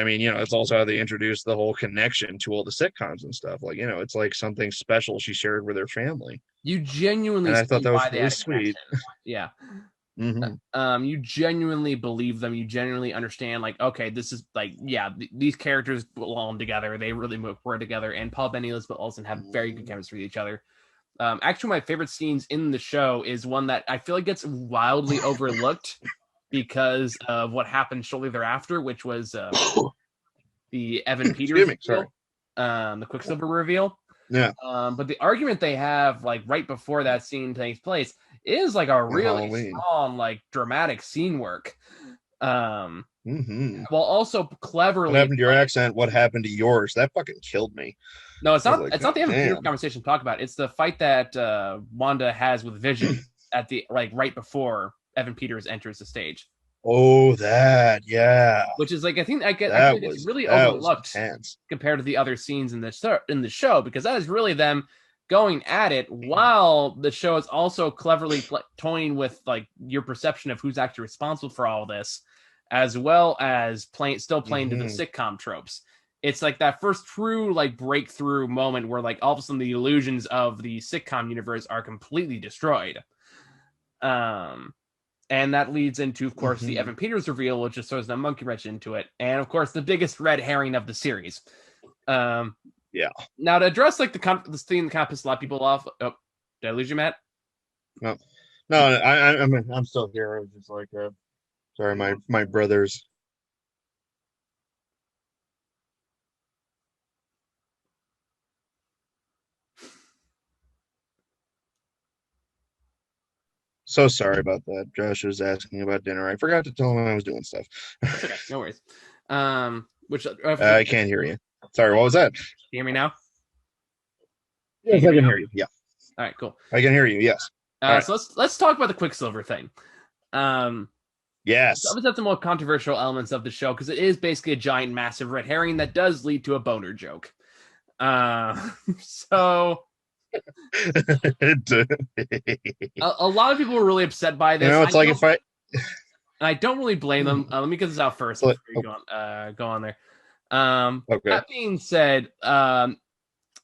mean, you know, it's also how they introduced the whole connection to all the sitcoms and stuff. Like, you know, it's like something special she shared with her family. You genuinely, and I thought that was really sweet. Yeah. Mm-hmm. You genuinely believe them. You genuinely understand, like, okay, this is like, yeah, these characters belong together. They really work together. And Paul Bettany and Elizabeth Olsen have very good chemistry with each other. Actually, my favorite scenes in the show is one that I feel like gets wildly overlooked because of what happened shortly thereafter, which was the Evan Peters Excuse me, sorry. reveal, the Quicksilver reveal. Yeah. But the argument they have, like right before that scene takes place, is like a really Halloween. strong, like dramatic scene work. While also What cleverly. happened to your accent? What happened to yours? That fucking killed me. No, it's I was not. like, It's not the "God Evan Peters damn." conversation to talk about. It's the fight that Wanda has with Vision at the like right before Evan Peters enters the stage. Oh, that, yeah. Which is like I think That it's was really that was overlooked intense. compared to the other scenes in the show because that is really them going at it while the show is also cleverly toying with like your perception of who's actually responsible for all this, as well as playing to the sitcom tropes. It's like that first true like breakthrough moment where like all of a sudden the illusions of the sitcom universe are completely destroyed. And that leads into, of course, the Evan Peters reveal, which just throws the monkey wrench into it. And, of course, the biggest red herring of the series. Yeah. Now, to address, like, this thing that kind of pissed a lot of people off. Oh, did I lose you, Matt? No, I'm still here. I was just like, sorry, my brothers. So sorry about that. Josh was asking about dinner. I forgot to tell him I was doing stuff. That's okay. No worries. I can't hear you. Sorry, what was that? Can you hear me now? Yes, I can hear you. Yeah. All right, cool. I can hear you. Yes. So let's talk about the Quicksilver thing. Yes. So that's the most controversial elements of the show because it is basically a giant, massive red herring that does lead to a boner joke. So a lot of people were really upset by this. You know, it's like if I don't really blame them. Let me get this out first before you go on there. Okay. That being said,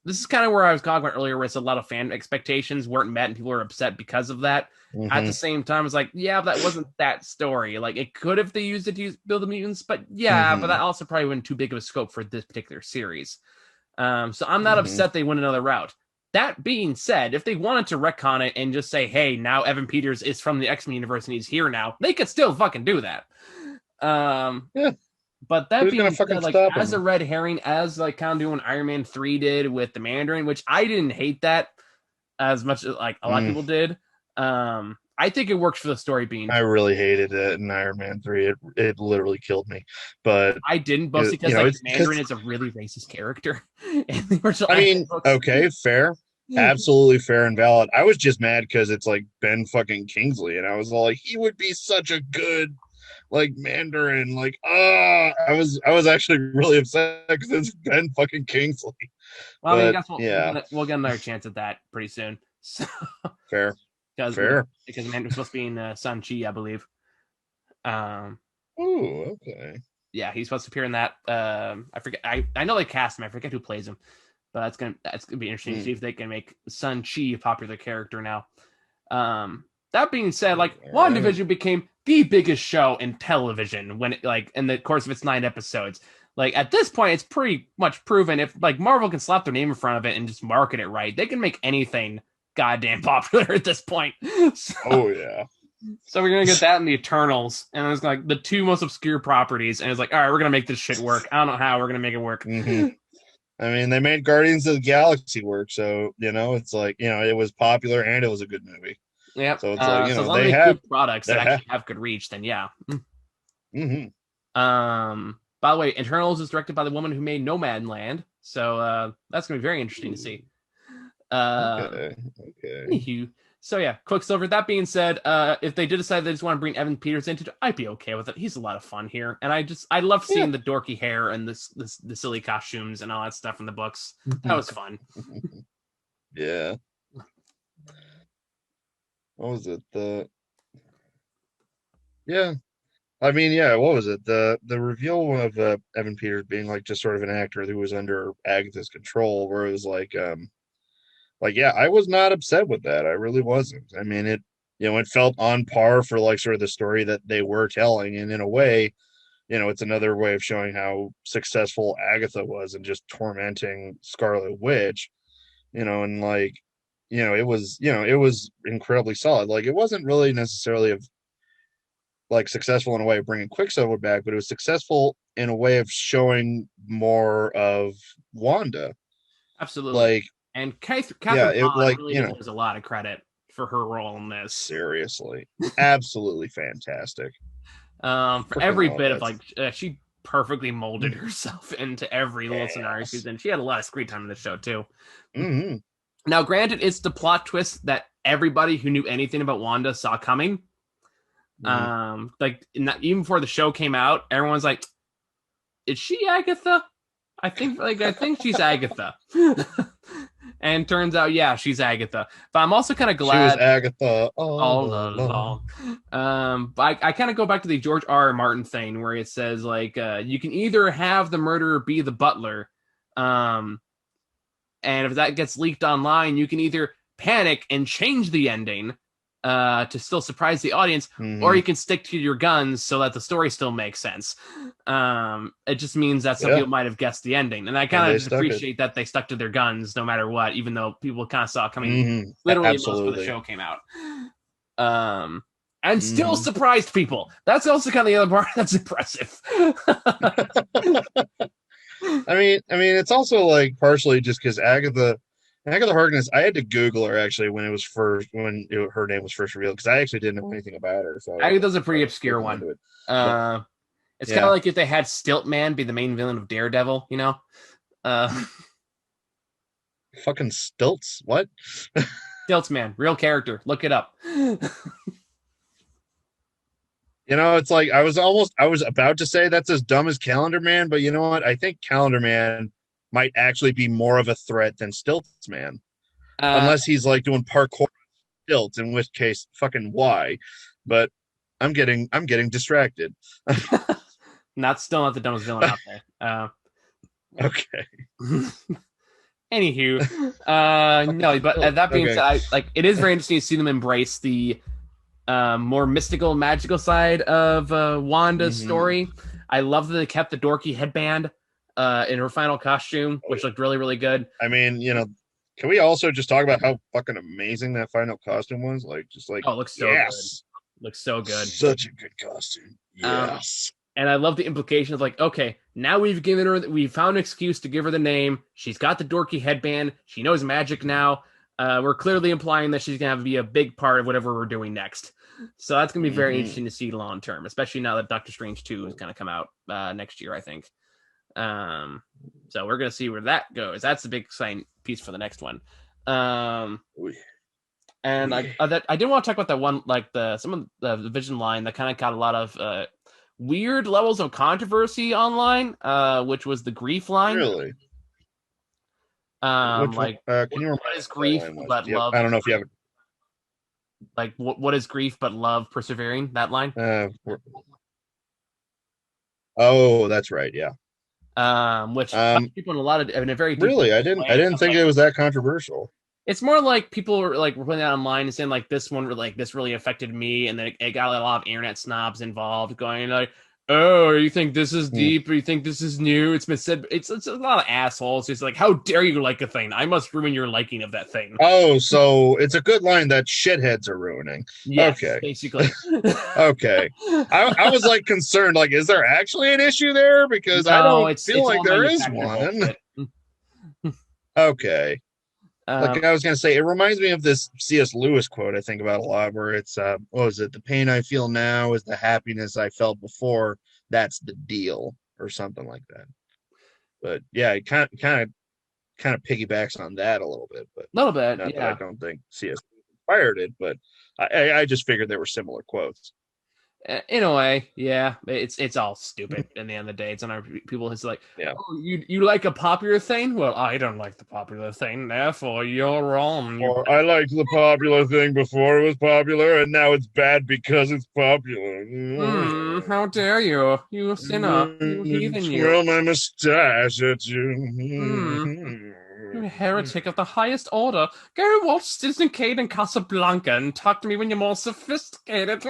this is kind of where I was talking about earlier, where it's a lot of fan expectations weren't met and people were upset because of that. At the same time, it's like, yeah, that wasn't that story. Like, it could if they used it to build the mutants, but yeah, but that also probably wasn't too big of a scope for this particular series. So I'm not upset they went another route. That being said, if they wanted to retcon it and just say, hey, now Evan Peters is from the X-Men universe and he's here now, they could still fucking do that. Yeah. But that being said, like, as a red herring, as like kind of doing Iron Man 3 did with the Mandarin, which I didn't hate that as much as like a lot of people did. I think it works for the story being. I really hated it in Iron Man 3. It literally killed me. But I didn't, mostly because Mandarin is a really racist character. In the original okay, fair. Absolutely fair and valid. I was just mad because it's like Ben fucking Kingsley, and I was all like, he would be such a good like Mandarin. Like, I was actually really upset because it's Ben fucking Kingsley. Well, I mean, we'll get another chance at that pretty soon. So, fair. Because Mandarin was supposed to be in Shang-Chi, I believe. Oh, okay. Yeah, he's supposed to appear in that. I forget. I know they cast him. I forget who plays him. But that's gonna be interesting to see if they can make Shang-Chi a popular character now. That being said, like, WandaVision became the biggest show in television when it, like, in the course of its 9 episodes. Like, at this point, it's pretty much proven if like Marvel can slap their name in front of it and just market it right, they can make anything goddamn popular at this point. Oh yeah. So we're gonna get that in the Eternals, and it's like the 2 most obscure properties, and it's like, all right, we're gonna make this shit work. I don't know how we're gonna make it work. I mean, they made Guardians of the Galaxy work, so it's like it was popular and it was a good movie. Yeah. So it's like so as long as they have good products that actually have good reach, then yeah. By the way, Eternals is directed by the woman who made Nomadland, so that's gonna be very interesting to see. Okay. So yeah, Quicksilver. That being said, if they did decide they just want to bring Evan Peters into it, I'd be okay with it. He's a lot of fun here, and I love seeing the dorky hair and the silly costumes and all that stuff in the books. That was fun. Yeah. What was it? Yeah. I mean, yeah. What was it? The reveal of Evan Peters being like just sort of an actor who was under Agatha's control, where it was like, yeah, I was not upset with that. I really wasn't. I mean, it felt on par for like sort of the story that they were telling, and in a way, it's another way of showing how successful Agatha was in just tormenting Scarlet Witch, and like, it was incredibly solid. Like it wasn't really necessarily like successful in a way of bringing Quicksilver back, but it was successful in a way of showing more of Wanda. Absolutely. Like, And yeah, Catherine it Hahn like, really deserves a lot of credit for her role in this. seriously, absolutely fantastic. For Freaking every love bit of that. she perfectly molded herself into every little scenario she's Yes. in. She had a lot of screen time in the show too. Mm-hmm. Now, granted, it's the plot twist that everybody who knew anything about Wanda saw coming. Mm-hmm. Even before the show came out, everyone's like, "Is she Agatha?" I think she's Agatha. And turns out, yeah, she's Agatha. But I'm also kind of She was glad Agatha all all along. along. But I kind of go back to the George R. Martin thing where it says you can either have the murderer be the butler, and if that gets leaked online, you can either panic and change the ending to still surprise the audience, or Mm-hmm. you can stick to your guns so that the story still makes sense. It just means that some Yeah, people might have guessed the ending, and I and kind of they just stuck it. appreciate that they stuck to their guns no matter what, even though people kind of saw it coming Mm-hmm. literally months before the Absolutely. show came out. And still Mm-hmm. surprised people. That's also kind of the other part that's impressive. I mean, it's also like partially just because Agatha Harkness. I had to Google her actually her name was first revealed because I actually didn't know anything about her. So I think that's a I pretty was obscure looking one. into it. But Uh, it's kind of yeah, like if they had Stiltman be the main villain of Daredevil, you know? Uh, fucking stilts. What? Stiltman, real character. Look it up. It's like I was about to say that's as dumb as Calendar Man, but you know what? I think Calendar Man might actually be more of a threat than Stilts Man, Uh, unless he's like doing parkour stilts, in which case, fucking why? But I'm getting distracted. still not the dumbest villain out there. Okay. Anywho, no, but that being Okay. said, it is very interesting to see them embrace the more mystical, magical side of Wanda's Mm-hmm. story. I love that they kept the dorky headband in her final costume, Oh which yeah. looked really, really good. I mean, can we also just talk about how fucking amazing that final costume was? Like, just like, Oh, it looks so good. yes, Looks so good. such a good costume. Um, Yes. and I love the implication of okay, now we found an excuse to give her the name. She's got the dorky headband. She knows magic now. We're clearly implying that she's gonna have to be a big part of whatever we're doing next. So that's gonna be very Mm-hmm. interesting to see long term, especially now that Doctor Strange 2 is gonna come out next year, I think. So we're gonna see where that goes. That's the big exciting piece for the next one. And I did want to talk about that one, some of the Vision line that kind of got a lot of weird levels of controversy online, which was the grief line. Really? Which one? Can you remind What me is what that grief line was? but Yep. love? I don't know if you have it. What is grief but love persevering? That line. Oh, that's right. Yeah. Which Um, people in a very deep really, I way. didn't think it was that controversial. It's more like people were putting that online and saying this one this really affected me, and then it got a lot of internet snobs involved, going "Oh, you think this is Hmm. deep, or you think this is new?" It's been said. It's a lot of assholes. It's like, how dare you like a thing? I must ruin your liking of that thing. Oh, so it's a good line that shitheads are ruining. Yes, Okay. basically. Okay. I was like concerned, like, is there actually an issue there? Because I No, don't it's feel like all there is manufactured one. bullshit. Okay. Um, Like I was gonna say, it reminds me of this C.S. Lewis quote I think about a lot, where it's what was it? The pain I feel now is the happiness I felt before. That's the deal, or something like that. But yeah, it kind of piggybacks on that a little bit, but little bit, not that I yeah. don't think C.S. inspired it, but I just figured they were similar quotes. In a way, yeah, it's all stupid. In the end of the day, it's on our people. It's like, Yeah. oh, you like a popular thing? Well, I don't like the popular thing. Therefore, you're wrong. Or I liked the popular thing before it was popular, and now it's bad because it's popular. How dare you, you sinner, you heathen, you. Twirl my mustache at Hmm, you. you heretic of the highest order. Go watch Citizen Kane and Casablanca and talk to me when you're more sophisticated.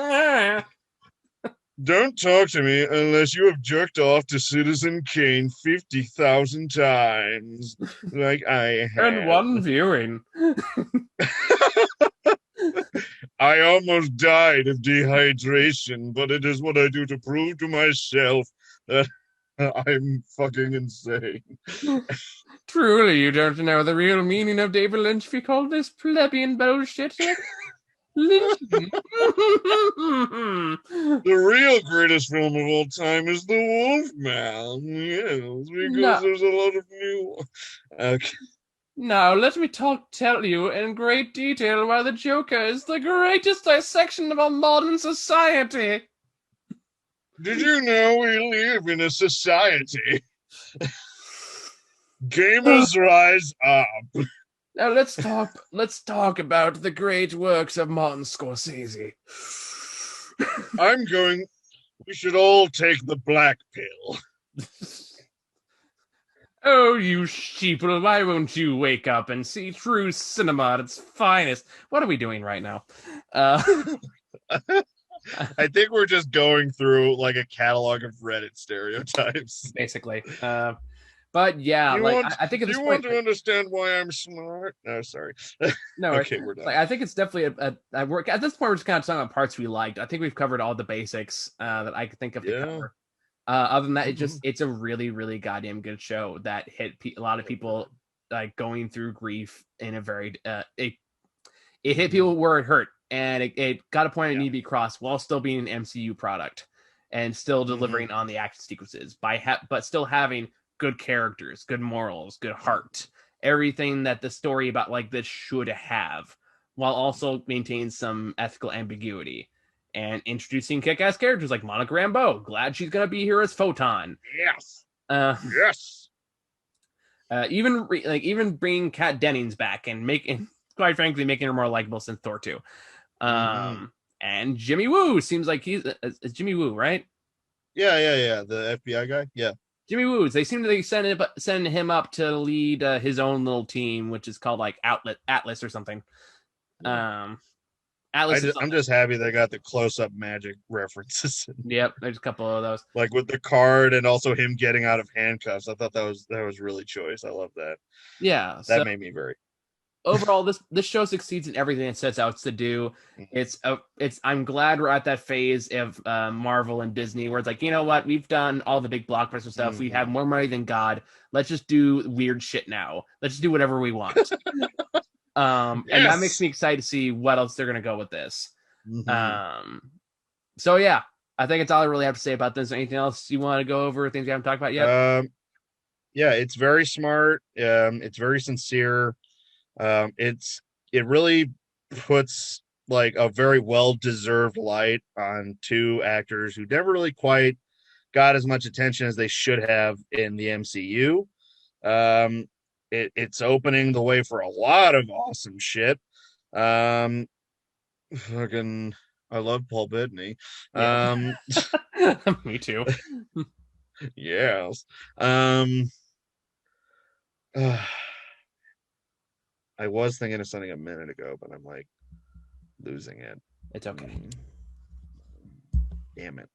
Don't talk to me unless you have jerked off to Citizen Kane 50,000 times, like I And have. one viewing. I almost died of dehydration, but it is what I do to prove to myself that I'm fucking insane. Truly, you don't know the real meaning of David Lynch if you call this plebeian bullshit. Lynch. The real greatest film of all time is The Wolfman. Yes, because No. there's a lot of new. Okay. Now, let me tell you in great detail why the Joker is the greatest dissection of our modern society. Did you know we live in a society? Gamers rise up. Now let's talk about the great works of Martin Scorsese. We should all take the black pill. Oh, you sheeple, why won't you wake up and see true cinema at its finest? What are we doing right now? I think we're just going through like a catalog of Reddit stereotypes. Basically. But yeah, I think at this point, want to understand why I'm smart? No, sorry. No, okay, we're done. I think it's definitely a work. At this point, we're just kind of talking about parts we liked. I think we've covered all the basics that I could think of to cover. Other than that, it's a really, really goddamn good show that hit a lot of people like going through grief in a very it hit people where it hurt, and it got a point it needed to be crossed while still being an MCU product and still delivering on the action sequences but still having good characters, good morals, good heart, everything that the story about like this should have, while also maintaining some ethical ambiguity. And introducing kick-ass characters like Monica Rambeau. Glad she's gonna be here as Photon. Yes. Yes. Even bringing Kat Dennings back and quite frankly, making her more likable since Thor 2. And Jimmy Woo seems like it's Jimmy Woo, right? Yeah. The FBI guy. Yeah. Jimmy Woo. They seem to be sending him up to lead his own little team, which is called like Atlas or something. I'm just happy they got the close-up magic references. Yep, there's a couple of those. Like with the card and also him getting out of handcuffs. I thought that was really choice. I love that. Yeah, that made me very. Overall, this show succeeds in everything it sets out to do. I'm glad we're at that phase of Marvel and Disney where it's like, you know what, we've done all the big blockbuster stuff. We have more money than God. Let's just do weird shit now. Let's just do whatever we want. And that makes me excited to see what else they're gonna go with this. So yeah, I think it's all I really have to say about this. Anything else you want to go over? Things you haven't talked about yet? Yeah, it's very smart. It's very sincere. It really puts like a very well-deserved light on two actors who never really quite got as much attention as they should have in the MCU. It's opening the way for a lot of awesome shit. Fucking, I love Paul Bettany. Yeah. Me too. Yes. I was thinking of something a minute ago, but I'm like losing it. It's okay. Damn it.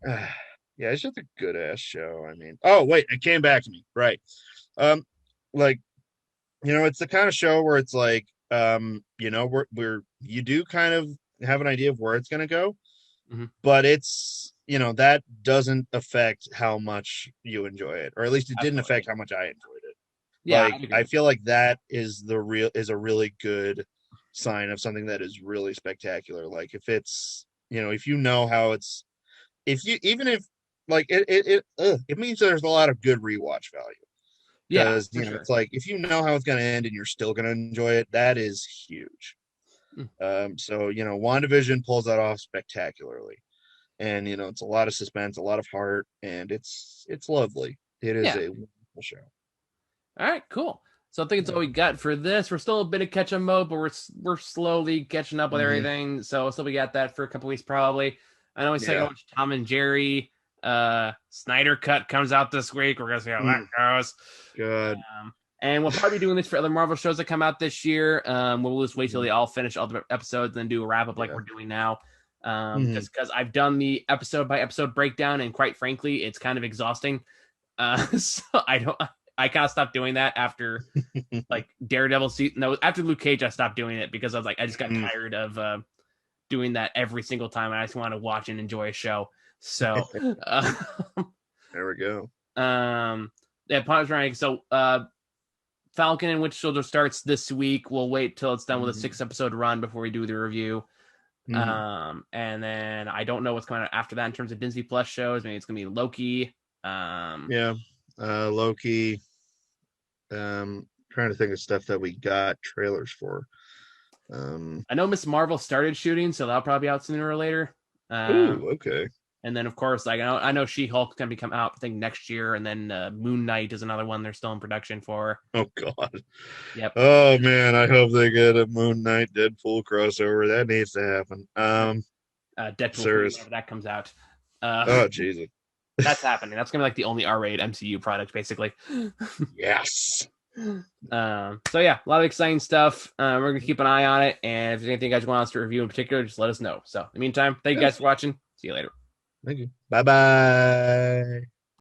Yeah, it's just a good ass show. I mean, oh wait, it came back to me. Right. Like, you know, it's the kind of show where it's like, you know, you do kind of have an idea of where it's gonna go, but it's, you know, that doesn't affect how much you enjoy it, or at least it didn't affect how much I enjoyed it. Yeah, like I feel like that is a really good sign of something that is really spectacular. Like if it's, you know, if you know how it's, it means there's a lot of good rewatch value. Because you know, it's like if you know how it's going to end and you're still going to enjoy it, that is huge. So you know, WandaVision pulls that off spectacularly, and you know, it's a lot of suspense, a lot of heart, and it's lovely. It is a wonderful show. All right, cool. So I think it's all we got for this. We're still a bit of catch-up mode, but we're slowly catching up with everything. So we got that for a couple weeks probably. I know we said Tom and Jerry. Snyder Cut comes out this week. We're gonna see how that goes. Good. And we'll probably be doing this for other Marvel shows that come out this year. We'll just wait till they all finish all the episodes and then do a wrap up like we're doing now. Just because I've done the episode by episode breakdown, and quite frankly, it's kind of exhausting. So I kind of stopped doing that after like Daredevil season. No, after Luke Cage, I stopped doing it because I was like, I just got tired of doing that every single time, and I just want to watch and enjoy a show. So there we go. Yeah, Punisher ranking. So Falcon and Winter Soldier starts this week. We'll wait till it's done with a 6-episode run before we do the review. And then I don't know what's coming out after that in terms of Disney Plus shows. Maybe it's gonna be Loki. Loki. Trying to think of stuff that we got trailers for. I know Miss Marvel started shooting, so that'll probably be out sooner or later. Okay. And then, of course, like I know She-Hulk's gonna come out, I think, next year, and then Moon Knight is another one they're still in production for. Oh God. Yep. Oh man, I hope they get a Moon Knight Deadpool crossover. That needs to happen. Deadpool, whenever that comes out. Oh Jesus. That's happening. That's gonna be like the only R-rated MCU product, basically. Yes. So yeah, a lot of exciting stuff. We're gonna keep an eye on it, and if there's anything you guys want us to review in particular, just let us know. So in the meantime, thank you guys for watching. See you later. Thank you. Bye-bye.